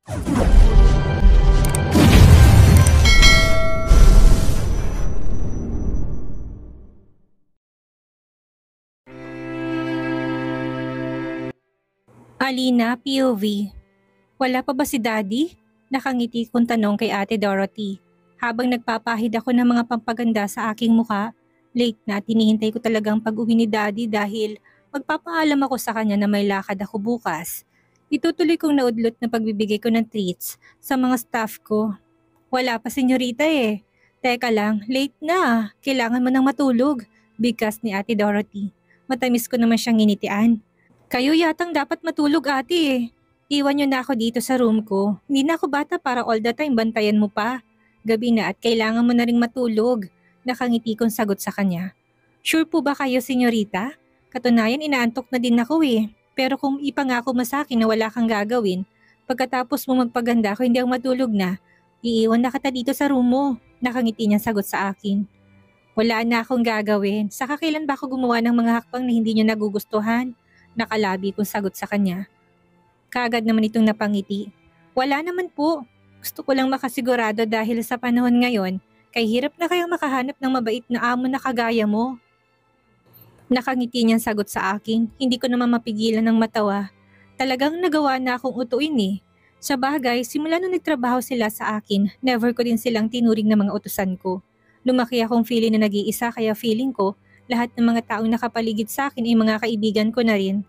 Alina, POV. Wala pa ba si Daddy? Nakangiti kong tanong kay Ate Dorothy. Habang nagpapahid ako ng mga pampaganda sa aking muka, late na at hinihintay ko talagang pag-uwi ni Daddy dahil magpapaalam ako sa kanya na may lakad ako bukas. Itutuloy kong naudlot na pagbibigay ko ng treats sa mga staff ko. Wala pa senyorita eh. Teka lang, late na. Kailangan mo nang matulog. Bigkas ni Ate Dorothy. Matamis ko naman siyang initian. Kayo yatang dapat matulog ate eh. Iwan niyo na ako dito sa room ko. Hindi na ako bata para all the time bantayan mo pa. Gabi na at kailangan mo na ring matulog. Nakangiti kong sagot sa kanya. Sure po ba kayo, senyorita? Katunayan inaantok na din ako eh. Pero kung ipangako mo sa akin na wala kang gagawin, pagkatapos mo magpaganda ako hindi ako matulog na, iiwan na kita dito sa room mo. Nakangiti niyang sagot sa akin. Wala na akong gagawin. Saka kailan ba ako gumawa ng mga hakbang na hindi niyo nagugustuhan? Nakalabi kong sagot sa kanya. Kaagad naman itong napangiti. Wala naman po. Gusto ko lang makasigurado dahil sa panahon ngayon, kay hirap na kayang makahanap ng mabait na amo na kagaya mo. Nakangiti niyang sagot sa akin. Hindi ko naman mapigilan ng matawa. Talagang nagawa na akong utuin eh. Sa bagay, simula nung nagtrabaho sila sa akin, never ko din silang tinuring na mga utusan ko. Lumaki akong feeling na nag-iisa kaya feeling ko, lahat ng mga taong nakapaligid sa akin ay mga kaibigan ko na rin.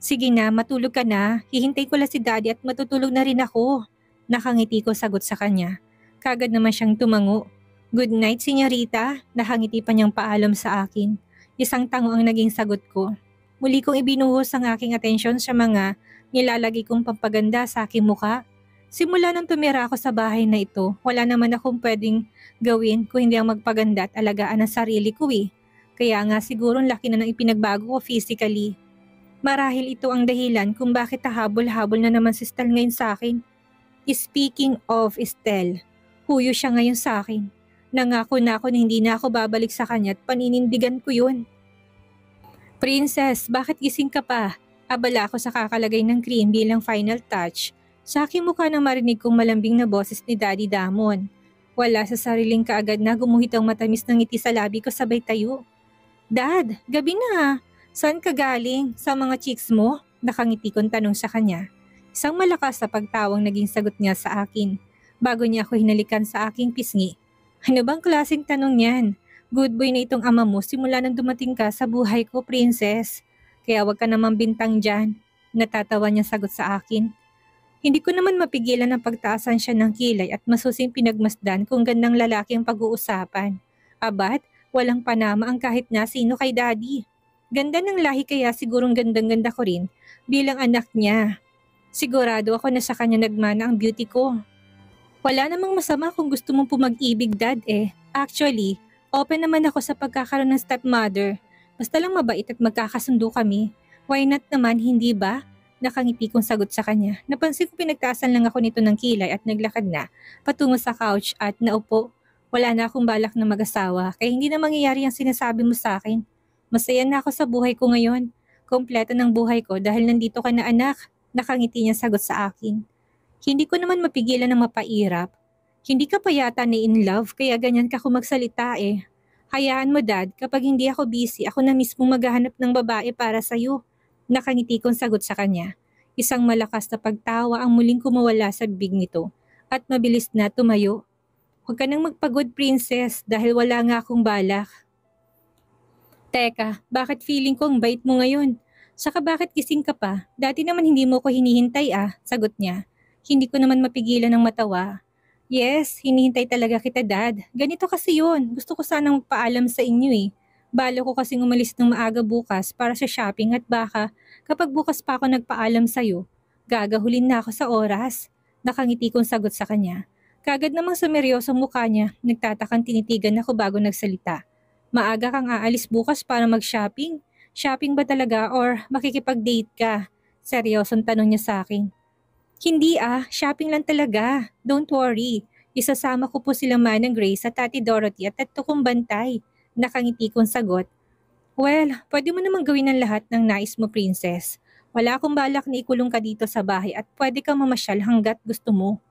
Sige na, matulog ka na. Hihintay ko lang si Daddy at matutulog na rin ako. Nakangiti ko sagot sa kanya. Kagad naman siyang tumango. Good night, senyorita. Nakangiti pa niyang paalam sa akin. Isang tango ang naging sagot ko. Muli kong ibinuhos ang aking atensyon sa mga nilalagay kong pampaganda sa aking muka. Simula nang tumira ako sa bahay na ito, wala naman akong pwedeng gawin kung hindi ang magpaganda at alagaan ang sarili ko eh. Kaya nga siguro laki na ng ipinagbago ko physically. Marahil ito ang dahilan kung bakit hahabol-habol na naman si Estel ngayon sa akin. Speaking of Estel, huyo siya ngayon sa akin. Nangako na ako na hindi na ako babalik sa kanya at paninindigan ko yun. Princess, bakit gising ka pa? Abala ako sa kakalagay ng cream bilang final touch. Sa aking mukha nang marinig kong malambing na boses ni Daddy Damon. Wala sa sariling kaagad na gumuhit ang matamis ng ngiti sa labi ko sabay tayo. Dad, gabi na. Saan ka galing? Sa mga chicks mo? Nakangiti kong tanong sa kanya. Isang malakas na pagtawang naging sagot niya sa akin. Bago niya ako hinalikan sa aking pisngi. Ano bang klaseng tanong yan? Good boy na itong ama mo simula nang dumating ka sa buhay ko, princess. Kaya wag ka namang bintang dyan. Natatawa niya sagot sa akin. Hindi ko naman mapigilan ang pagtaasan siya ng kilay at masusing pinagmasdan kung gandang lalaki ang pag-uusapan. Abat, walang panama ang kahit na sino kay Daddy. Ganda ng lahi kaya sigurong gandang-ganda ko rin bilang anak niya. Sigurado ako na sa kanya nagmana ang beauty ko. Wala namang masama kung gusto mong pumag-ibig, Dad eh. Actually, open naman ako sa pagkakaroon ng stepmother. Basta lang mabait at magkakasundo kami. Why not naman, hindi ba? Nakangiti kong sagot sa kanya. Napansin ko pinagtaasan lang ako nito ng kilay at naglakad na patungo sa couch at naupo. Wala na akong balak na mag-asawa kaya hindi na mangyayari ang sinasabi mo sa akin. Masaya na ako sa buhay ko ngayon. Kompleto ng buhay ko dahil nandito ka na anak. Nakangiti niya sagot sa akin. Hindi ko naman mapigilan ng mapairap. Hindi ka pa yata na in love kaya ganyan ka kung magsalita eh. Hayaan mo Dad, kapag hindi ako busy, ako na mismo maghahanap ng babae para sa'yo. Nakangiti kong sagot sa kanya. Isang malakas na pagtawa ang muling kumawala sa bibig nito at mabilis na tumayo. Huwag ka nang magpagod princess dahil wala nga akong balak. Teka, bakit feeling ko ang bait mo ngayon? Saka bakit gising ka pa? Dati naman hindi mo ko hinihintay sagot niya. Hindi ko naman mapigilan ng matawa. Yes, hinihintay talaga kita Dad. Ganito kasi yun. Gusto ko sanang magpaalam sa inyo eh. Balo ko kasing umalis ng maaga bukas para sa shopping at baka kapag bukas pa ako nagpaalam sa'yo, gagahulin na ako sa oras. Nakangiti kong sagot sa kanya. Kagad namang sumeryosong mukha niya, nagtatakang tinitigan ako bago nagsalita. Maaga kang aalis bukas para mag-shopping? Shopping ba talaga or makikipag-date ka? Seryosong tanong niya sa akin. Hindi shopping lang talaga. Don't worry. Isasama ko po sila Manang Grace at Tati Dorothy at tatlo kong bantay. Nakangiti kong sagot. Well, pwede mo namang gawin ang lahat ng nais mo, princess. Wala akong balak na ikulong ka dito sa bahay at pwede kang mamasyal hanggat gusto mo.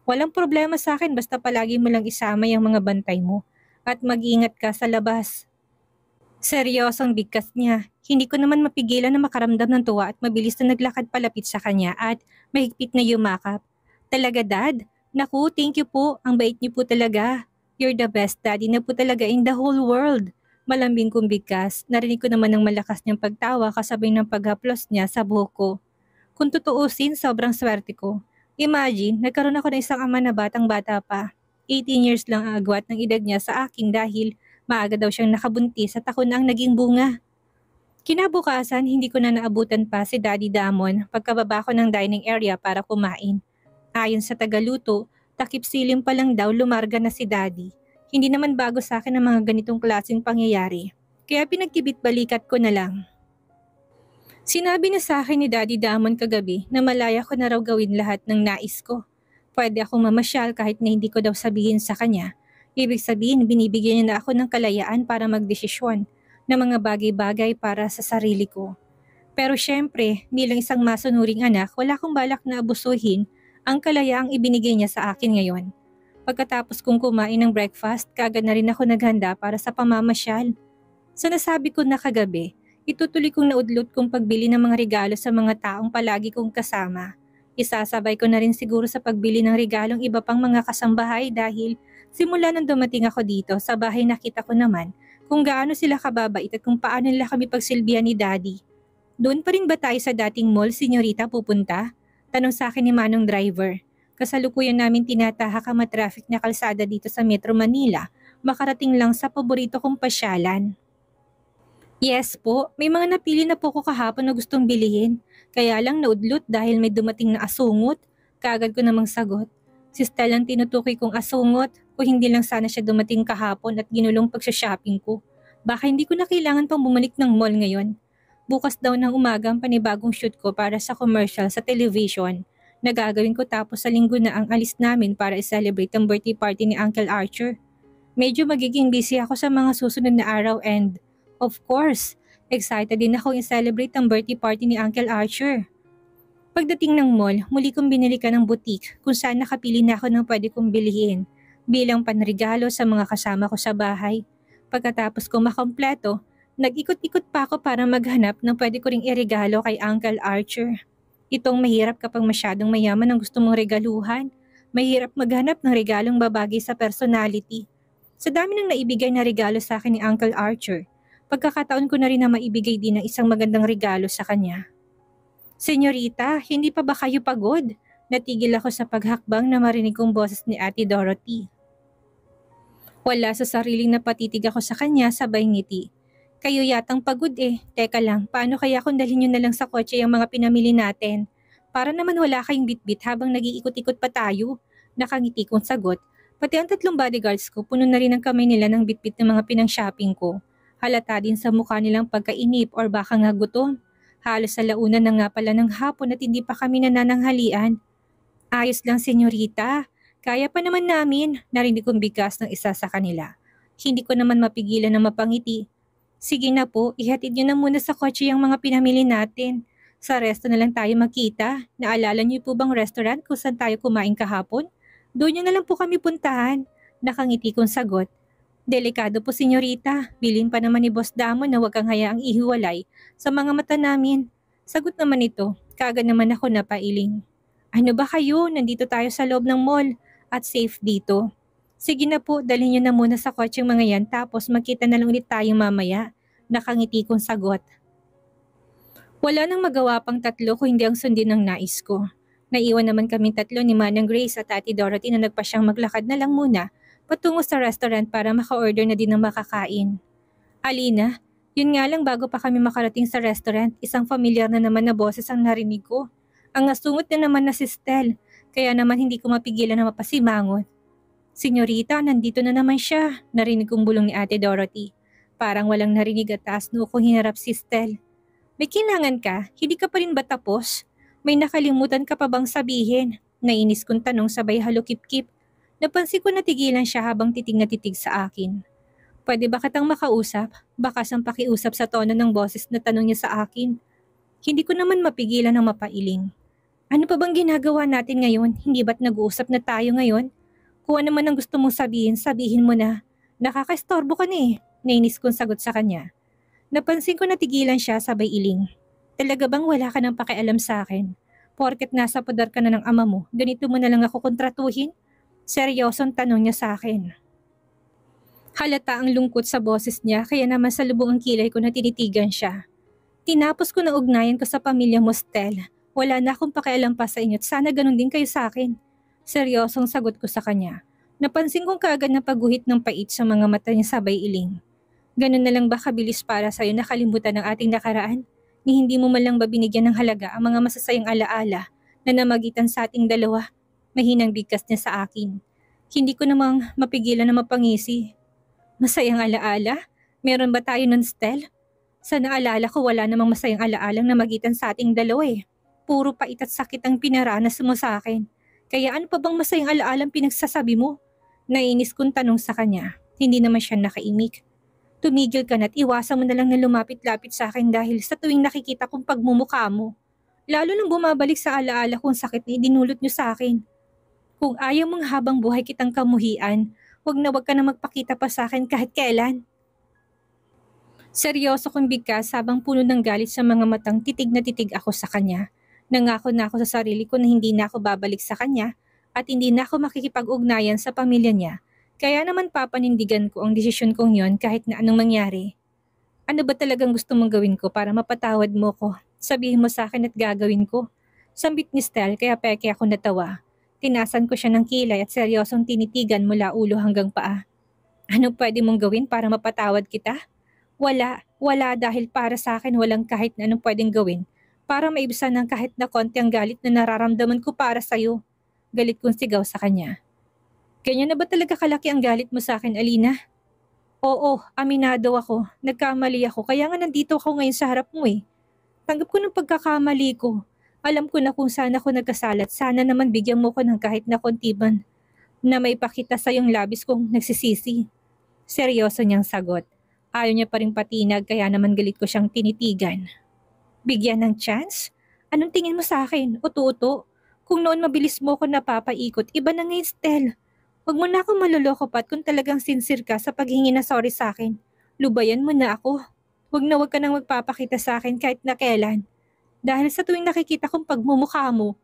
Walang problema sa akin basta palagi mo lang isama yung mga bantay mo at mag-ingat ka sa labas. Seryosong bigkas niya. Hindi ko naman mapigilan na makaramdam ng tuwa at mabilis na naglakad palapit sa kanya at mahigpit na yumakap. Talaga, Dad? Naku, thank you po. Ang bait niyo po talaga. You're the best daddy na po talaga in the whole world. Malambing kong bigkas. Narinig ko naman ng malakas niyang pagtawa kasabay ng paghaplos niya sa buhok ko. Kung tutuusin, sobrang swerte ko. Imagine, nagkaroon ako ng isang ama na batang-bata pa. 18 years lang ang agwat ng edad niya sa akin dahil maaga daw siyang nakabuntis at ako na ang naging bunga. Kinabukasan, hindi ko na naabutan pa si Daddy Damon pagkababa ko ng dining area para kumain. Ayon sa tagaluto, takip silim pa lang daw lumarga na si Daddy. Hindi naman bago sa akin ang mga ganitong klaseng pangyayari. Kaya pinagkibit-balikat ko na lang. Sinabi na sa akin ni Daddy Damon kagabi na malaya ko na raw gawin lahat ng nais ko. Pwede akong mamasyal kahit na hindi ko daw sabihin sa kanya. Ibig sabihin, binibigyan niya na ako ng kalayaan para magdesisyon ng mga bagay-bagay para sa sarili ko. Pero syempre, bilang isang masunuring anak, wala akong balak na abusuhin ang kalayaang ibinigay niya sa akin ngayon. Pagkatapos kong kumain ng breakfast, kagad na rin ako naghanda para sa pamamasyal. Sa nasabi ko na kagabi, itutuloy kong naudlot kong pagbili ng mga regalo sa mga taong palagi kong kasama. Isasabay ko na rin siguro sa pagbili ng regalong iba pang mga kasambahay dahil simula nang dumating ako dito sa bahay nakita ko naman kung gaano sila kababait at kung paano nila kami pagsilbihan ni Daddy. Doon pa rin ba tayo sa dating mall, senyorita, pupunta? Tanong sa akin ni Manong driver. Kasalukuyan namin tinatahak ang matraffic na kalsada dito sa Metro Manila, makarating lang sa paborito kong pasyalan. Yes po, may mga napili na po ko kahapon na gustong bilihin. Kaya lang naudlot dahil may dumating na asungot. Kaagad ko namang sagot. Si Stella ang tinutukoy kong asungot o hindi lang sana siya dumating kahapon at ginulong pagsha-shopping ko. Baka hindi ko na kailangan pang bumalik ng mall ngayon. Bukas daw ng umaga ang panibagong shoot ko para sa commercial sa television. Nagagawin ko tapos sa linggo na ang alis namin para i-celebrate ang birthday party ni Uncle Archer. Medyo magiging busy ako sa mga susunod na araw and of course, excited din ako i-celebrate ang birthday party ni Uncle Archer. Pagdating ng mall, muli kong binili ka ng boutique kung saan nakapili na ako ng pwede kong bilihin bilang panregalo sa mga kasama ko sa bahay. Pagkatapos kong makompleto, nag-ikot-ikot pa ako para maghanap ng pwede ko ring iregalo kay Uncle Archer. Itong mahirap kapag masyadong mayaman ang gusto mong regaluhan. Mahirap maghanap ng regalong babagay sa personality. Sa dami ng naibigay na regalo sa akin ni Uncle Archer, pagkakataon ko na rin na maibigay din ng isang magandang regalo sa kanya. Senyorita, hindi pa ba kayo pagod? Natigil ako sa paghakbang na marinig kong boses ni Ate Dorothy. Wala sa sariling napatitig ako sa kanya sabay ngiti. Kayo yatang pagod eh. Teka lang, paano kaya kung dalhin nyo na lang sa kotse yung mga pinamili natin? Para naman wala kayong bitbit habang nag-iikot-ikot pa tayo. Nakangiti kong sagot. Pati ang 3 bodyguards ko, puno na rin ang kamay nila ng bitbit ng mga pinang-shopping ko. Halata din sa mukha nilang pagkainip or baka nga gutom. Halos sa launa na nga pala ng hapon at hindi pa kami nanananghalian. Ayos lang, senyorita. Kaya pa naman namin, narinig kong bigkas ng isa sa kanila. Hindi ko naman mapigilan na mapangiti. Sige na po, ihatid niyo na muna sa kotse yung mga pinamili natin. Sa resto na lang tayo magkita. Naalala niyo po bang restaurant kung saan tayo kumain kahapon? Doon niyo na lang po kami puntahan. Nakangiti kong sagot. Delikado po, senyorita. Bilin pa naman ni Boss Damon na huwag kang hayaang ihiwalay sa mga mata namin. Sagot naman ito, kaagad naman ako napailing. Ano ba kayo? Nandito tayo sa loob ng mall at safe dito. Sige na po, dalhin niyo na muna sa kotse yung mga yan tapos magkita na lang ulit tayo mamaya. Nakangiti kong sagot. Wala nang magawa pang 3 kung hindi ang sundin ng nais ko. Naiwan naman kaming 3 ni Manang Grace at Ate Dorothy na nagpasyang maglakad na lang muna patungo sa restaurant para maka-order na din ng makakain. Alina, yun nga lang bago pa kami makarating sa restaurant, isang familiar na naman na boses ang narinig ko. Ang nasungot na naman na si Stel, kaya naman hindi ko mapigilan na mapasimangot. Senyorita, nandito na naman siya, narinig kong bulong ni Ate Dorothy. Parang walang narinig at taas noo kong hinarap si Stel. May kailangan ka? Hindi ka pa rin ba tapos? May nakalimutan ka pa bang sabihin? Nainis kong tanong sabay halukip-kip. Napansin ko na tigilan siya habang titig na titig sa akin. Pwede ba kitang makausap? Bakas ang pakiusap sa tono ng boses na tanong niya sa akin. Hindi ko naman mapigilan ang mapailing. Ano pa bang ginagawa natin ngayon? Hindi ba't nag-uusap na tayo ngayon? Kung ano man ang gusto mong sabihin, sabihin mo na. Nakakaistorbo ka na eh. Nainis kong sagot sa kanya. Napansin ko na tigilan siya sabay iling. Talaga bang wala ka nang pakialam sa akin? Porket nasa poder ka na ng ama mo, ganito mo na lang ako kontratuhin? Seryosong tanong niya sa akin. Halata ang lungkot sa boses niya kaya naman sa lubong ang kilay ko na tinitigan siya. Tinapos ko na ugnayan ko sa pamilya mo, Stel. Wala na akong pakialam pa sa inyo at sana ganun din kayo sa akin. Seryosong sagot ko sa kanya. Napansin kong kaagad na pagguhit ng pait sa mga mata niya sabay iling. Ganun na lang ba kabilis para sa'yo nakalimutan ng ating nakaraan? Ni hindi mo man lang ba binigyan ng halaga ang mga masasayang alaala na namagitan sa ating dalawa? Mahinang bigkas niya sa akin. Hindi ko namang mapigilan na mapangisi. Masayang alaala? Meron ba tayo nun, Stel? Sa naalala ko wala namang masayang alaalang namagitan sa ating dalawa eh. Puro pait at sakit ang pinaranas mo sa akin. Kaya ano pa bang masayang alaalang pinagsasabi mo? Nainis kong tanong sa kanya. Hindi naman siya nakaimik. Tumigil ka na't iwasan mo na lang na lumapit-lapit sa akin dahil sa tuwing nakikita kong pagmumukha mo. Lalo nang bumabalik sa alaala kong sakit na idinulot niyo sa akin. Kung ayaw mong habang buhay kitang kamuhian, wag ka na magpakita pa sa akin kahit kailan. Seryoso kong bigkas habang puno ng galit sa mga matang titig na titig ako sa kanya. Nangako na ako sa sarili ko na hindi na ako babalik sa kanya at hindi na ako makikipag-ugnayan sa pamilya niya. Kaya naman papanindigan ko ang desisyon kong yon kahit na anong mangyari. Ano ba talagang gusto mong gawin ko para mapatawad mo ko? Sabihin mo sa akin at gagawin ko. Sambit ni Stel kaya peke ako natawa. Tinasan ko siya ng kilay at seryosong tinitigan mula ulo hanggang paa. Ano pwede mong gawin para mapatawad kita? Wala dahil para sa akin walang kahit na anong pwedeng gawin para maibsan ng kahit na konti ang galit na nararamdaman ko para sa'yo. Galit kong sigaw sa kanya. Ganyan na ba talaga kalaki ang galit mo sa akin, Alina? Oo, aminado ako. Nagkamali ako kaya nga nandito ako ngayon sa harap mo eh. Tanggap ko ng pagkakamali ko. Alam ko na kung saan ako nagkasalat. Sana naman bigyan mo ko ng kahit na kontiban na may pakita sa yung labis kong nagsisisi. Seryoso niyang sagot. Ayaw niya pa rin patinag kaya naman galit ko siyang tinitigan. Bigyan ng chance? Anong tingin mo sa akin? Uto-uto? Kung noon mabilis mo ko napapaikot, iba na ngayon, Stel. Huwag mo na akong maluloko pat kung talagang sincere ka sa paghingi na sorry sa akin. Lubayan mo na ako. Huwag ka nang magpapakita sa akin kahit na kailan. Dahil sa tuwing nakikita kong pagmumukha mo,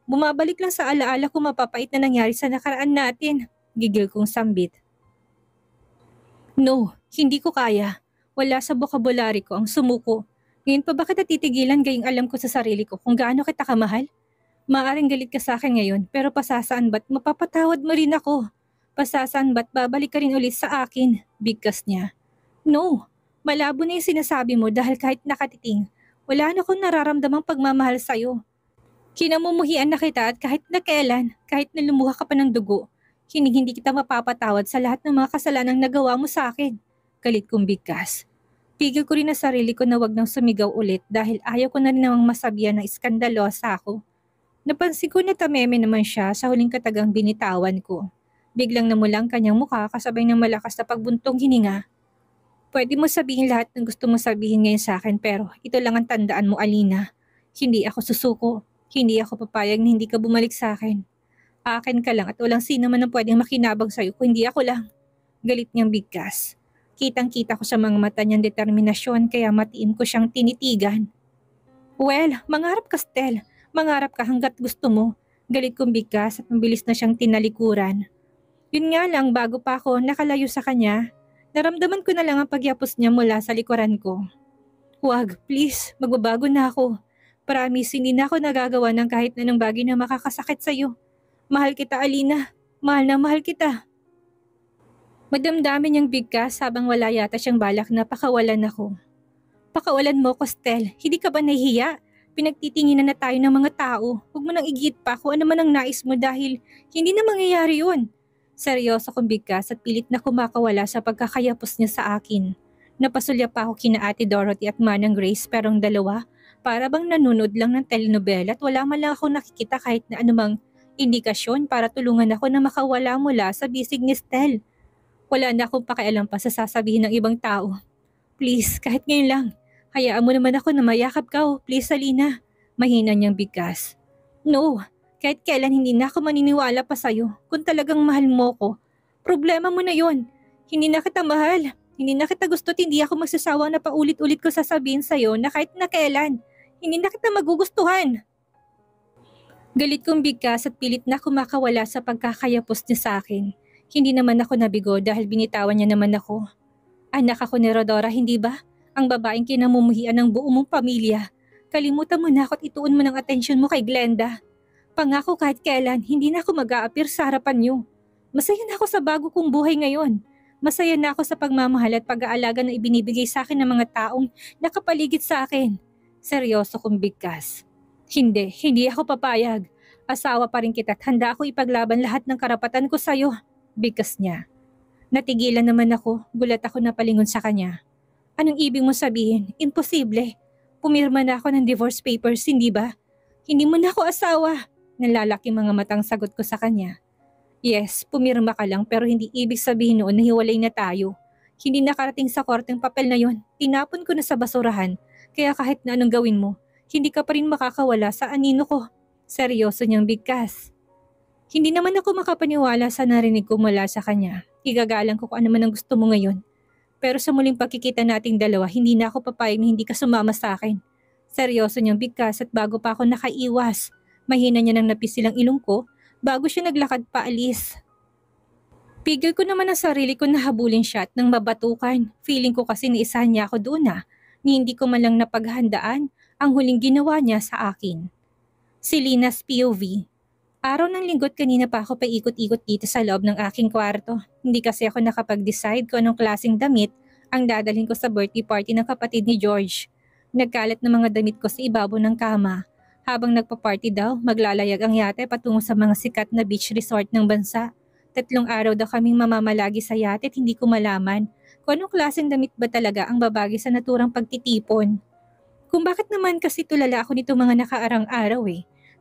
bumabalik lang sa alaala ko mapapait na nangyari sa nakaraan natin. Gigil kong sambit. No, hindi ko kaya. Wala sa bokabularyo ko ang sumuko. Ngayon pa ba kita titigilan gayong alam ko sa sarili ko kung gaano kita kamahal? Maaring galit ka sa akin ngayon pero pasasaan ba't mapapatawad mo rin ako? Pasasaan ba't babalik ka rin ulit sa akin? Bigkas niya. No, malabo na yung sinasabi mo dahil kahit nakatiting, wala na akong nararamdamang pagmamahal sa'yo. Kinamumuhian na kita at kahit na kailan, kahit na lumuha ka pa ng dugo, hindi kita mapapatawad sa lahat ng mga kasalanang nagawa mo sa akin. Galit kong bigkas. Pigil ko rin na sarili ko na wag nang sumigaw ulit dahil ayaw ko na rin namang masabihan na iskandalosa ako. Napansin ko na tameme naman siya sa huling katagang binitawan ko. Biglang namulang kanyang mukha kasabay ng malakas na pagbuntong hininga. Pwede mo sabihin lahat ng gusto mo sabihin ngayon sa akin pero ito lang ang tandaan mo, Alina. Hindi ako susuko. Hindi ako papayag na hindi ka bumalik sa akin. Akin ka lang at walang sino man ang pwedeng makinabang sa'yo kung hindi ako lang. Galit niyang bigkas. Kitang-kita ko sa mga mata niyang determinasyon kaya matiin ko siyang tinitigan. Well, mangarap ka, Stel. Mangarap ka hanggat gusto mo. Galit kong bigkas at mabilis na siyang tinalikuran. Yun nga lang bago pa ako nakalayo sa kanya, naramdaman ko na lang ang pagyapos niya mula sa likuran ko. Huwag, please, magbabago na ako. Promise, hindi na ako nagagawa ng kahit anong bagay na makakasakit sa'yo. Mahal kita, Alina. Mahal na mahal kita. Madamdamin niyang bigkas habang wala yata siyang balak na pakawalan ako. Pakawalan mo ko, Stel. Hindi ka ba nahihiya? Pinagtitinginan na tayo ng mga tao. Huwag mo nang igit pa kung ano man ang nais mo dahil hindi na mangyayari yun. Seryoso kong bigkas at pilit na kumakawala sa pagkakayapos niya sa akin. Napasulya pa ako kina Ate Dorothy at Manang Grace pero ang dalawa para bang nanunod lang ng telenovela at wala man lang ako nakikita kahit na anumang indikasyon para tulungan ako na makawala mula sa bisig ni Stel. Wala na akong pakialam pa sa sasabihin ng ibang tao. Please, kahit ngayon lang, Hayaan mo naman ako na mayakap ka, oh. Please, Alina. Mahina niyang bigkas. No, kahit kailan hindi na ako maniniwala pa sa'yo. Kung talagang mahal mo ko, problema mo na yon. Hindi na kita mahal. Hindi na kita gusto at hindi ako magsasawang na paulit-ulit ko sasabihin sa'yo na kahit na kailan, hindi na kita magugustuhan. Galit kong bigkas at pilit na kumakawala sa pagkakayapos niya sa akin. Hindi naman ako nabigo dahil binitawan niya naman ako. Anak ako ni Rodora, hindi ba? Ang babaeng kinamumuhian ng buong mong pamilya. Kalimutan mo na ako at ituon mo ng atensyon mo kay Glenda. Pangako kahit kailan, hindi na ako mag-a-appear sa harapan niyo. Masaya na ako sa bago kong buhay ngayon. Masaya na ako sa pagmamahal at pag-aalaga na ibinibigay sa akin ng mga taong nakapaligid sa akin. Seryoso kong bigkas. Hindi ako papayag. Asawa pa rin kita at handa ako ipaglaban lahat ng karapatan ko sa'yo. Bigkas niya. Natigilan naman ako, gulat ako na palingon sa kanya. Anong ibig mo sabihin? Imposible. Pumirma na ako ng divorce papers, hindi ba? Hindi mo na ako asawa. Nalalaki mga matang sagot ko sa kanya. Yes, pumirma ka lang pero hindi ibig sabihin noon na hiwalay na tayo. Hindi nakarating sa korteng papel na yon. Tinapon ko na sa basurahan. Kaya kahit na anong gawin mo, hindi ka pa rin makakawala sa anino ko. Seryoso niyang bigkas. Hindi naman ako makapaniwala sa narinig ko mula sa kanya. Igagalang ko kung ano man ang gusto mo ngayon. Pero sa muling pagkikita nating dalawa, hindi na ako papayag na hindi ka sumama sa akin. Seryoso niyang bigkas at bago pa ako nakaiwas, mahina niya nang napisilang ilong ko bago siya naglakad paalis. Pigil ko naman ang sarili ko na habulin siya at nang mabatukan. Feeling ko kasi naisahan niya ako doon ni hindi ko man lang napaghandaan ang huling ginawa niya sa akin. Si Lina's POV. Araw ng linggo't kanina pa ako paikot-ikot dito sa loob ng aking kwarto. Hindi kasi ako nakapag-decide kung anong klaseng damit ang dadalhin ko sa birthday party ng kapatid ni George. Nagkalat ng mga damit ko sa ibabaw ng kama. Habang nagpa-party daw, maglalayag ang yate patungo sa mga sikat na beach resort ng bansa. 3 araw daw kaming mamamalagi sa yate at hindi ko malaman kung anong klaseng damit ba talaga ang babagay sa naturang pagtitipon. Kung bakit naman kasi tulala ako nito mga nakaarang araw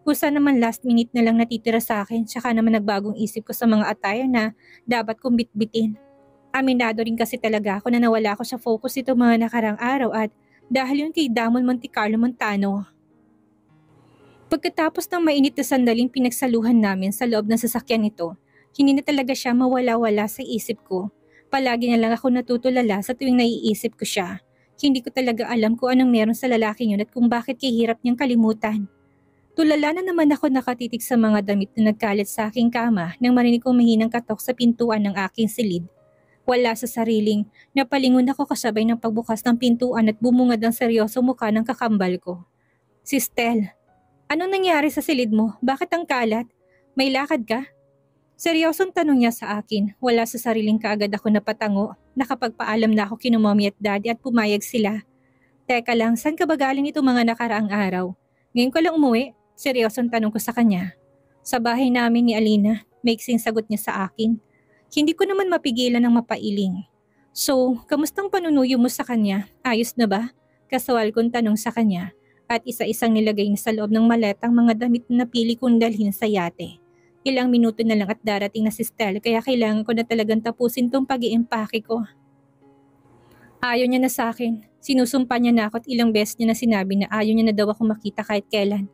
Kusa naman last minute na lang natitira sa akin tsaka naman nagbagong isip ko sa mga attire na dapat kong bitbitin. Aminado rin kasi talaga ako na nawala ako sa focus ito mga nakarang araw at dahil yun kay Damon Monte Carlo Montano. Pagkatapos ng mainit na sandaling pinagsaluhan namin sa loob ng sasakyan nito, hindi na talaga siya mawala-wala sa isip ko. Palagi na lang ako natutulala sa tuwing naiisip ko siya. Hindi ko talaga alam kung anong meron sa lalaking yun at kung bakit kahirap niyang kalimutan. Tulala na naman ako nakatitig sa mga damit na nagkalat sa aking kama nang marinig kong mahinang katok sa pintuan ng aking silid. Wala sa sariling, napalingon ako kasabay ng pagbukas ng pintuan at bumungad ang seryoso mukha ng kakambal ko. Si Stel, anong nangyari sa silid mo? Bakit ang kalat? May lakad ka? Seryosong tanong niya sa akin, wala sa sariling kaagad ako napatango. Nakapagpaalam na ako kina mommy at daddy at pumayag sila. Teka lang, saan ka ba galing ito mga nakaraang araw? Ngayon ko lang umuwi. Seryosong tanong ko sa kanya. Sa bahay namin ni Alina, maiksing sagot niya sa akin. Hindi ko naman mapigilan ng mapailing. So, kamustang panunuyo mo sa kanya? Ayos na ba? Kasawal kong tanong sa kanya at isa-isang nilagay niya sa loob ng maletang mga damit na napili kong dalhin sa yate. Ilang minuto na lang at darating na si Stel kaya kailangan ko na talagang tapusin tong pag-iimpake ko. Ayaw niya na sa akin. Sinusumpa niya na ako at ilang beses niya na sinabi na ayaw niya na daw ako makita kahit kailan.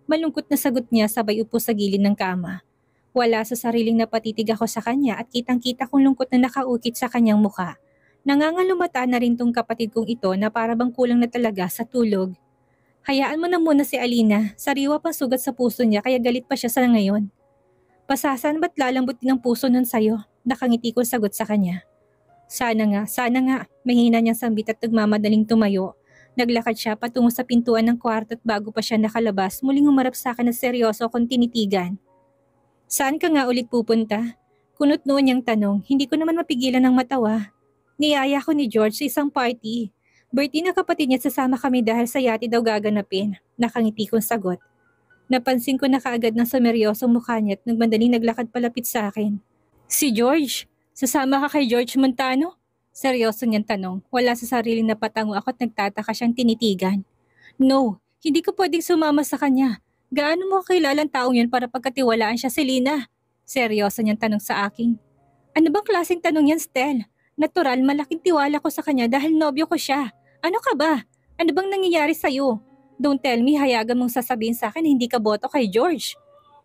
Malungkot na sagot niya sabay upo sa gilid ng kama. Wala sa sariling napatitig ako sa kanya at kitang-kita kong lungkot na nakaukit sa kanyang mukha. Nangangalumata na rin tong kapatid kong ito na para bang kulang na talaga sa tulog. Hayaan mo na muna si Alina, sariwa pang sugat sa puso niya kaya galit pa siya sa ngayon. Pasasan ba't lalambot din ang puso nun sa'yo? Nakangiti kong sagot sa kanya. Sana nga, mahina niyang sambit at nagmamadaling tumayo. Naglakad siya patungo sa pintuan ng kwarto at bago pa siya nakalabas, muling humarap sa akin na seryoso akong tinitigan. Saan ka nga ulit pupunta? Kunot noon niyang tanong, hindi ko naman mapigilan ng matawa. Niyaya ko ni George sa isang party. Birthday na kapatid niya sasama kami dahil sa yate daw gaganapin. Nakangiti kong sagot. Napansin ko na kaagad ng sumeryosong mukha niya at nagmandaling naglakad palapit sa akin. Si George? Sasama ka kay George Montano? Seryoso niyang tanong. Wala sa sariling napatango ako at nagtataka siyang tinitigan. No, hindi ko pwedeng sumama sa kanya. Gaano mo kakilalang taong yun para pagkatiwalaan siya si Lina? Seryoso niyang tanong sa akin. Ano bang klaseng tanong yan, Stel? Natural, malaking tiwala ko sa kanya dahil nobyo ko siya. Ano ka ba? Ano bang nangyayari sa'yo? Don't tell me hayagan mong sasabihin sa akin na hindi ka boto kay George.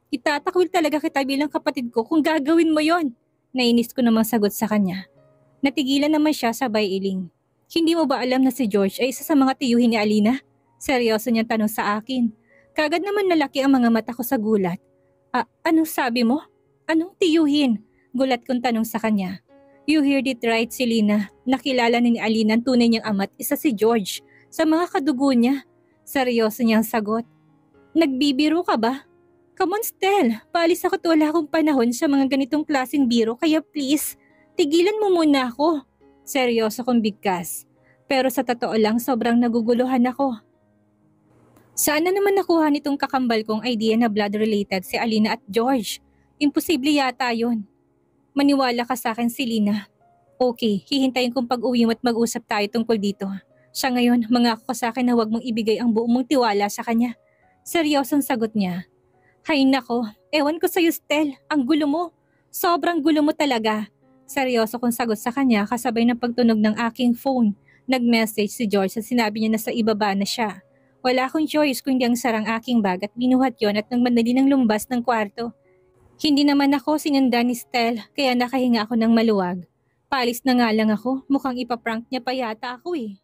Itatakwil talaga kita bilang kapatid ko kung gagawin mo yon. Nainis ko namang sagot sa kanya. Natigilan naman siya sabay iling. Hindi mo ba alam na si George ay isa sa mga tiyuhin ni Alina? Seryoso niyang tanong sa akin. Kagad naman nalaki ang mga mata ko sa gulat. Anong sabi mo? Anong tiyuhin? Gulat kong tanong sa kanya. You heard it right, Selena. Nakilala ni Alina ang tunay niyang ama't isa si George. Sa mga kadugo niya. Seryoso niyang sagot. Nagbibiro ka ba? Come on, Stel. Paalis ako at wala akong panahon sa mga ganitong klaseng biro kaya please, tigilan mo muna ako. Seryoso kong bigkas. Pero sa totoo lang sobrang naguguluhan ako. Saan na naman nakuha nitong kakambal kong idea na blood-related si Alina at George? Imposible yata yun. Maniwala ka sa akin, Selena. Okay, hihintayin kong pag-uwi mo at mag-usap tayo tungkol dito. Siya ngayon, mangako ka sa akin na huwag mong ibigay ang buong mong tiwala sa kanya. Seryosong sagot niya. Hay nako, ewan ko sa'yo, Stel. Ang gulo mo. Sobrang gulo mo talaga. Seryoso kong sagot sa kanya kasabay ng pagtunog ng aking phone. Nag-message si George at sinabi niya na sa ibaba na siya. Wala akong choice kundi ang sarang aking bag at binuhat yon at nang madali ng lumbas ng kwarto. Hindi naman ako sinundan ni Stel kaya nakahinga ako ng maluwag. Palis na nga lang ako, mukhang ipaprank niya pa yata ako eh.